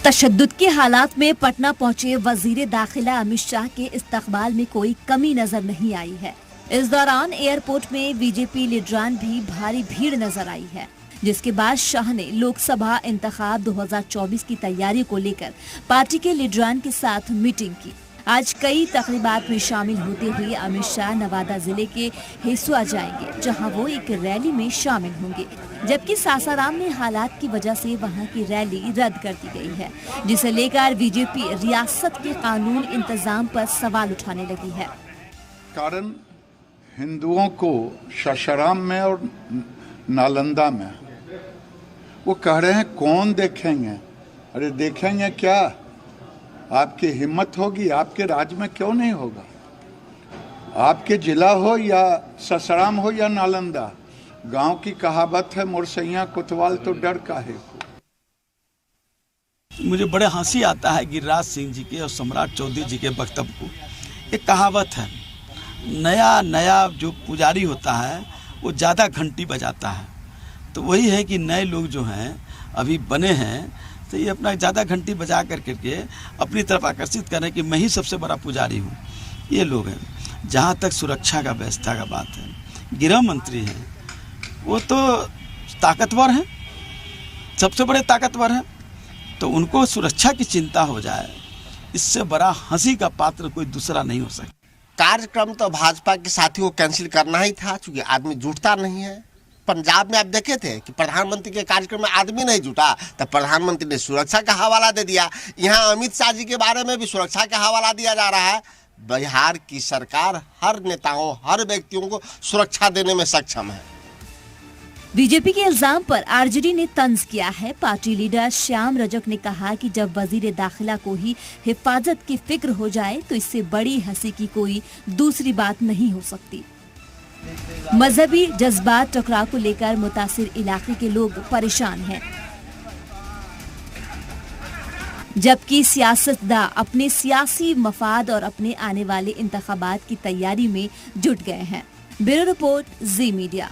तशद्दुद के हालात में पटना पहुंचे वजीर दाखिला अमित शाह के इस्तकबाल में कोई कमी नजर नहीं आई है। इस दौरान एयरपोर्ट में बीजेपी लीडरान भी भारी भीड़ नजर आई है, जिसके बाद शाह ने लोकसभा इंतखाब 2024 की तैयारी को लेकर पार्टी के लीडरान के साथ मीटिंग की। आज कई तकरीबात में शामिल होते हुए अमित शाह नवादा जिले के हिसुआ जाएंगे, जहां वो एक रैली में शामिल होंगे, जबकि सासाराम में हालात की वजह से वहां की रैली रद्द कर दी गई है, जिसे लेकर बीजेपी रियासत के कानून इंतजाम पर सवाल उठाने लगी है। कारण हिंदुओं को सासाराम में और नालंदा में वो कह रहे हैं कौन देखेंगे। अरे देखेंगे क्या, आपकी हिम्मत होगी, आपके राज्य में क्यों नहीं होगा। आपके जिला हो या सासाराम हो या नालंदा, गांव की कहावत है मुरसैया कोतवाल तो डर काहे को। मुझे बड़े हंसी आता है गिरिराज सिंह जी के और सम्राट चौधरी जी के वक्तव्य को। एक कहावत है, नया जो पुजारी होता है वो ज़्यादा घंटी बजाता है। तो वही है कि नए लोग जो हैं अभी बने हैं, तो ये अपना ज़्यादा घंटी बजा करके अपनी तरफ आकर्षित करें कि मैं ही सबसे बड़ा पुजारी हूँ। ये लोग हैं। जहाँ तक सुरक्षा का व्यवस्था का बात है, गृह मंत्री हैं, वो तो ताकतवर हैं, सबसे बड़े ताकतवर हैं, तो उनको सुरक्षा की चिंता हो जाए, इससे बड़ा हंसी का पात्र कोई दूसरा नहीं हो सकता। कार्यक्रम तो भाजपा के साथियों को कैंसिल करना ही था, क्योंकि आदमी जुटता नहीं है। पंजाब में आप देखे थे कि प्रधानमंत्री के कार्यक्रम में आदमी नहीं जुटा, तब प्रधानमंत्री ने सुरक्षा का हवाला दे दिया। यहाँ अमित शाह जी के बारे में भी सुरक्षा का हवाला दिया जा रहा है। बिहार की सरकार हर नेताओं, हर व्यक्तियों को सुरक्षा देने में सक्षम है। बीजेपी के इल्जाम पर आरजेडी ने तंज किया है। पार्टी लीडर श्याम रजक ने कहा कि जब वजीर दाखिला को ही हिफाजत की फिक्र हो जाए तो इससे बड़ी हंसी की कोई दूसरी बात नहीं हो सकती। मजहबी जज्बात टकराव को लेकर मुतासिर इलाके के लोग परेशान हैं, जबकि सियासतदान अपने सियासी मफाद और अपने आने वाले इंतखाबात की तैयारी में जुट गए हैं। ब्यूरो रिपोर्ट, जी मीडिया।